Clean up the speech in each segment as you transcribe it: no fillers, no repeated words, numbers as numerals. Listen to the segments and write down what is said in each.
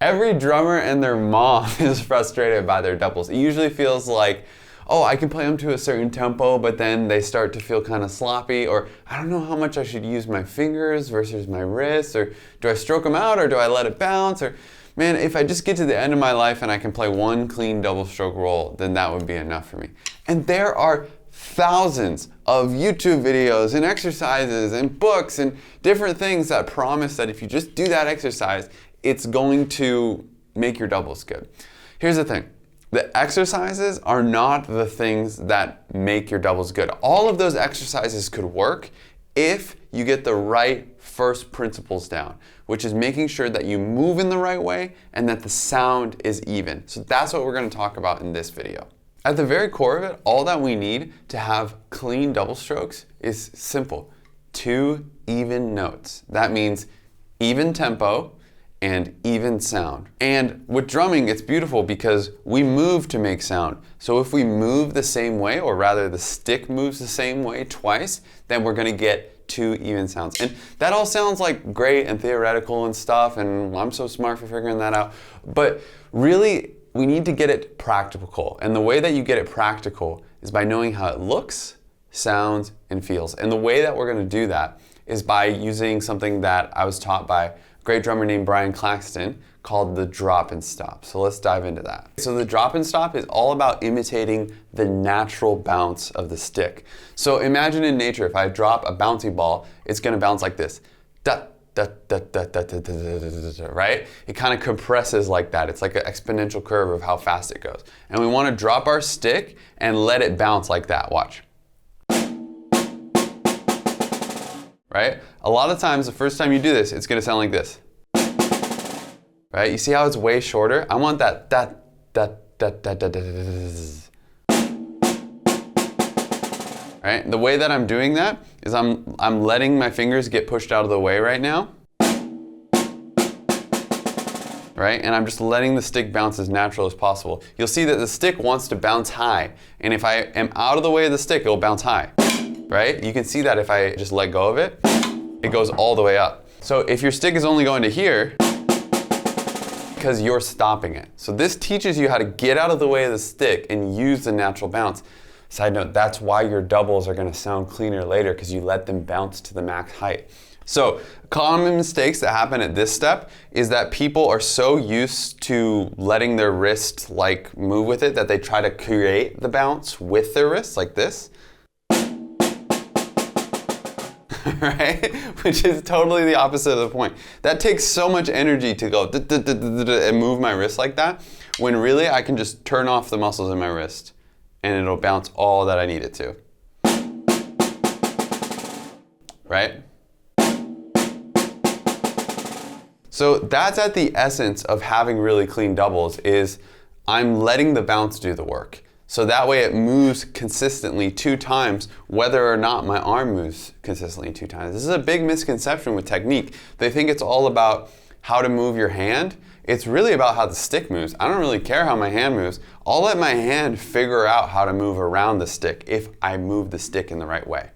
Every drummer and their mom is frustrated by their doubles. It usually feels like, oh, I can play them to a certain tempo, but then they start to feel kind of sloppy, or I don't know how much I should use my fingers versus my wrists, or do I stroke them out, or do I let it bounce, or man, if I just get to the end of my life and I can play one clean double stroke roll, then that would be enough for me. And there are thousands of YouTube videos and exercises and books and different things that promise that if you just do that exercise, it's going to make your doubles good. Here's the thing. The exercises are not the things that make your doubles good. All of those exercises could work if you get the right first principles down, which is making sure that you move in the right way and that the sound is even. So that's what we're going to talk about in this video. At the very core of it, all that we need to have clean double strokes is simple. 2 even notes. That means even tempo and even sound. And with drumming, it's beautiful because we move to make sound. So if we move the same way, or rather the stick moves the same way twice, then we're gonna get 2 even sounds. And that all sounds like great and theoretical and stuff, and I'm so smart for figuring that out. But really, we need to get it practical. And the way that you get it practical is by knowing how it looks, sounds, and feels. And the way that we're gonna do that is by using something that I was taught by a great drummer named Brian Claxton called the drop and stop. So let's dive into that. So the drop and stop is all about imitating the natural bounce of the stick. So imagine in nature, if I drop a bouncy ball, it's gonna bounce like this. Da, da, da, da, da, da, da, da, da, da, right? It kind of compresses like that. It's like an exponential curve of how fast it goes. And we wanna drop our stick and let it bounce like that. Watch. Right? A lot of times, the first time you do this, it's gonna sound like this. Right? You see how it's way shorter? I want that right? The way that I'm doing that is I'm letting my fingers get pushed out of the way right now. Right? And I'm just letting the stick bounce as natural as possible. You'll see that the stick wants to bounce high, and if I am out of the way of the stick, it'll bounce high. Right? You can see that if I just let go of it, it goes all the way up. So if your stick is only going to here, because you're stopping it. So this teaches you how to get out of the way of the stick and use the natural bounce. Side note, that's why your doubles are gonna sound cleaner later, because you let them bounce to the max height. So common mistakes that happen at this step is that people are so used to letting their wrist like move with it that they try to create the bounce with their wrist like this. Right? Which is totally the opposite of the point. That takes so much energy to go and move my wrist like that, when really I can just turn off the muscles in my wrist and it'll bounce all that I need it to. Right? So that's at the essence of having really clean doubles, is I'm letting the bounce do the work. So that way it moves consistently 2 times, whether or not my arm moves consistently 2 times. This is a big misconception with technique. They think it's all about how to move your hand. It's really about how the stick moves. I don't really care how my hand moves. I'll let my hand figure out how to move around the stick if I move the stick in the right way.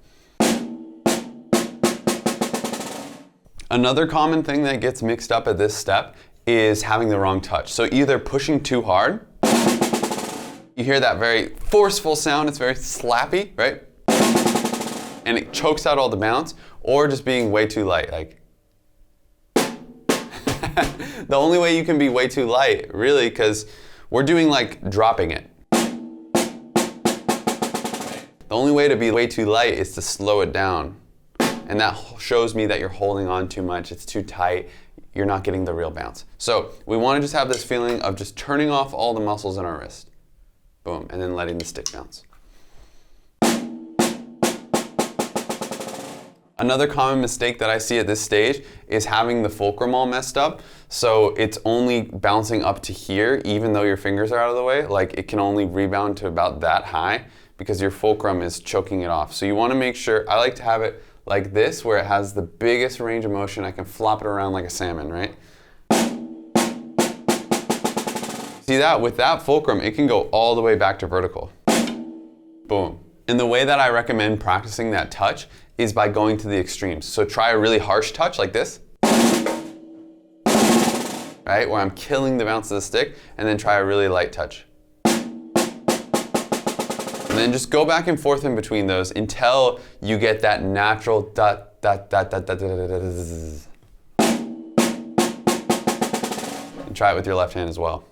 Another common thing that gets mixed up at this step is having the wrong touch. So either pushing too hard, you hear that very forceful sound, it's very slappy, right? And it chokes out all the bounce, or just being way too light, like. The only way you can be way too light, really, because we're doing like dropping it. The only way to be way too light is to slow it down. And that shows me that you're holding on too much, it's too tight, you're not getting the real bounce. So we want to just have this feeling of just turning off all the muscles in our wrist. Boom, and then letting the stick bounce. Another common mistake that I see at this stage is having the fulcrum all messed up. So it's only bouncing up to here, even though your fingers are out of the way. Like it can only rebound to about that high because your fulcrum is choking it off. So you want to make sure, I like to have it like this, where it has the biggest range of motion. I can flop it around like a salmon, right? See that? With that fulcrum, it can go all the way back to vertical. Boom. And the way that I recommend practicing that touch is by going to the extremes. So try a really harsh touch like this. right? Where I'm killing the bounce of the stick, and then try a really light touch. And then just go back and forth in between those until you get that natural dot, dot, dot, dot, dot, dot, dot, dot, zzz. And try it with your left hand as well.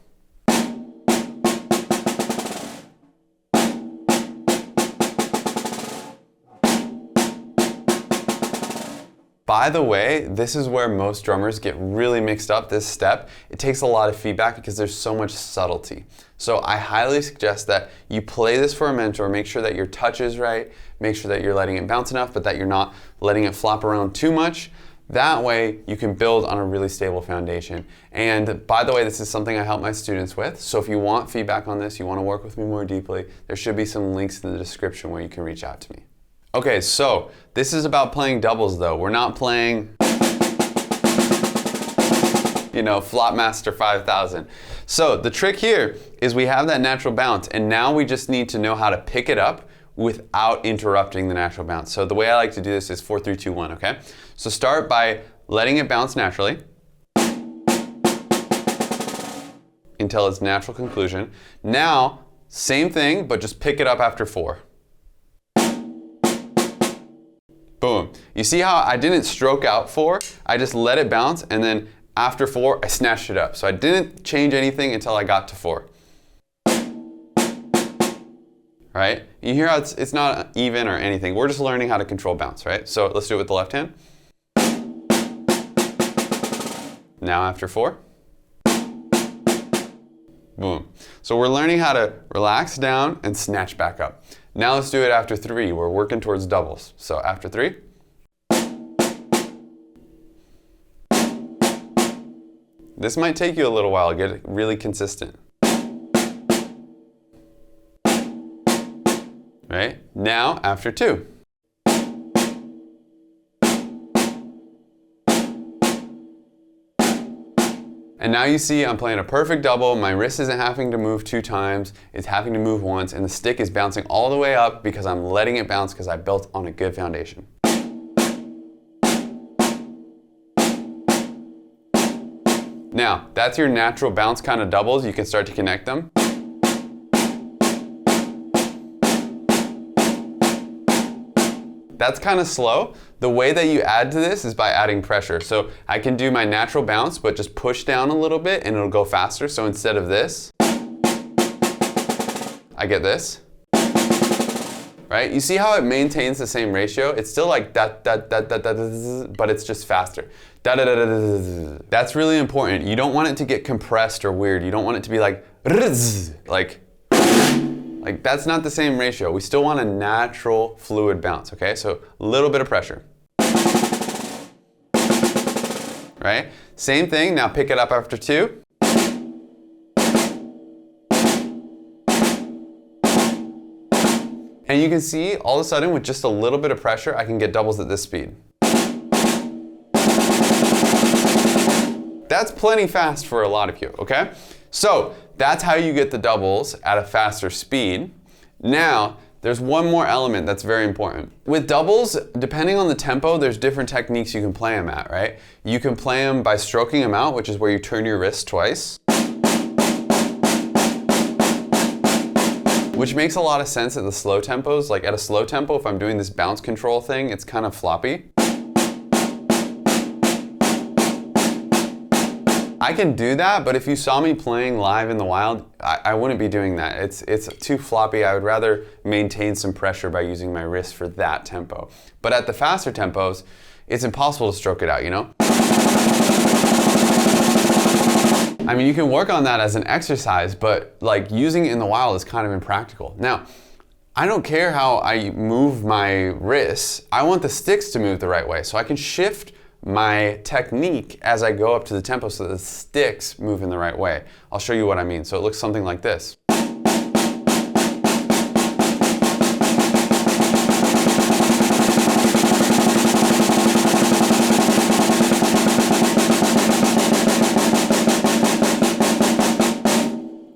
By the way, this is where most drummers get really mixed up, this step. It takes a lot of feedback because there's so much subtlety. So I highly suggest that you play this for a mentor, make sure that your touch is right, make sure that you're letting it bounce enough, but that you're not letting it flop around too much. That way you can build on a really stable foundation. And by the way, this is something I help my students with. So if you want feedback on this, you want to work with me more deeply, there should be some links in the description where you can reach out to me. Okay, so this is about playing doubles though. We're not playing, Flopmaster 5000. So the trick here is we have that natural bounce, and now we just need to know how to pick it up without interrupting the natural bounce. So the way I like to do this is 4, 3, 2, 1, okay? So start by letting it bounce naturally until its natural conclusion. Now, same thing, but just pick it up after 4. Boom. You see how I didn't stroke out 4? I just let it bounce, and then after 4, I snatched it up. So I didn't change anything until I got to 4. Right? You hear how it's not even or anything. We're just learning how to control bounce, right? So let's do it with the left hand. Now after 4. Boom. So we're learning how to relax down and snatch back up. Now let's do it after 3. We're working towards doubles. So after 3. This might take you a little while to get really consistent. Right? Now after 2. And now you see I'm playing a perfect double. My wrist isn't having to move 2 times. It's having to move once, and the stick is bouncing all the way up because I'm letting it bounce because I built on a good foundation. Now, that's your natural bounce kind of doubles. You can start to connect them. That's kind of slow. The way that you add to this is by adding pressure. So I can do my natural bounce, but just push down a little bit and it'll go faster. So instead of this, I get this. Right? You see how it maintains the same ratio? It's still like that, but it's just faster. That's really important. You don't want it to get compressed or weird. You don't want it to be like that's not the same ratio. We still want a natural fluid bounce, okay? So a little bit of pressure. Right? Same thing, now pick it up after 2. And you can see all of a sudden with just a little bit of pressure, I can get doubles at this speed. That's plenty fast for a lot of you, okay? So that's how you get the doubles at a faster speed. Now, there's one more element that's very important. With doubles, depending on the tempo, there's different techniques you can play them at, right? You can play them by stroking them out, which is where you turn your wrist twice. Which makes a lot of sense at the slow tempos. Like at a slow tempo, if I'm doing this bounce control thing, it's kind of floppy. I can do that, but if you saw me playing live in the wild, I wouldn't be doing that. It's too floppy. I would rather maintain some pressure by using my wrist for that tempo. But at the faster tempos, it's impossible to stroke it out, you know? I mean, you can work on that as an exercise, but like using it in the wild is kind of impractical. Now, I don't care how I move my wrists. I want the sticks to move the right way, so I can shift my technique as I go up to the tempo so that the sticks move in the right way. I'll show you what I mean. So it looks something like this.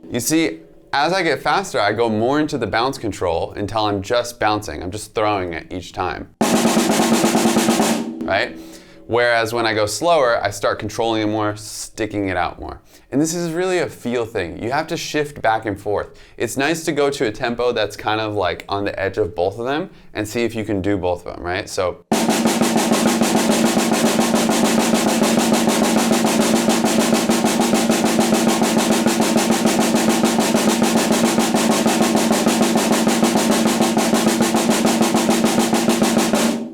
You see, as I get faster, I go more into the bounce control until I'm just bouncing. I'm just throwing it each time. Right? Whereas when I go slower, I start controlling it more, sticking it out more. And this is really a feel thing. You have to shift back and forth. It's nice to go to a tempo that's kind of like on the edge of both of them and see if you can do both of them, right? So.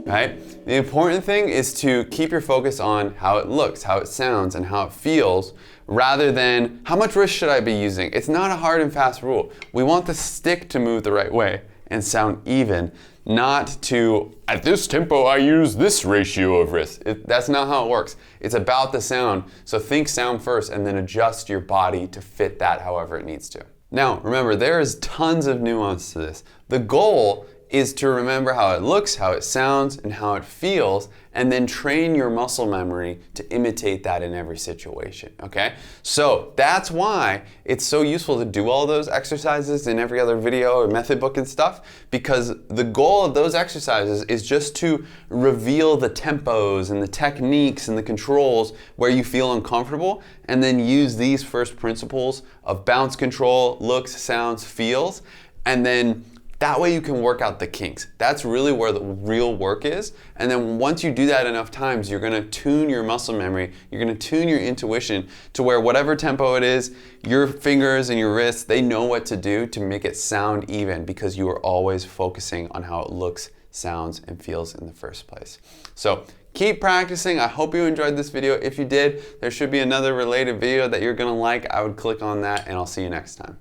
Right? The important thing is to keep your focus on how it looks, how it sounds, and how it feels, rather than how much wrist should I be using. It's not a hard and fast rule. We want the stick to move the right way and sound even, not to, at this tempo I use this ratio of wrist. That's not how it works. It's about the sound, so think sound first and then adjust your body to fit that however it needs to. Now, remember, there is tons of nuance to this. The goal is to remember how it looks, how it sounds, and how it feels, and then train your muscle memory to imitate that in every situation, okay? So that's why it's so useful to do all those exercises in every other video or method book and stuff, because the goal of those exercises is just to reveal the tempos and the techniques and the controls where you feel uncomfortable, and then use these first principles of bounce control, looks, sounds, feels, and then that way you can work out the kinks. That's really where the real work is. And then once you do that enough times, you're gonna tune your muscle memory, you're gonna tune your intuition to where whatever tempo it is, your fingers and your wrists, they know what to do to make it sound even, because you are always focusing on how it looks, sounds, and feels in the first place. So keep practicing. I hope you enjoyed this video. If you did, there should be another related video that you're gonna like. I would click on that, and I'll see you next time.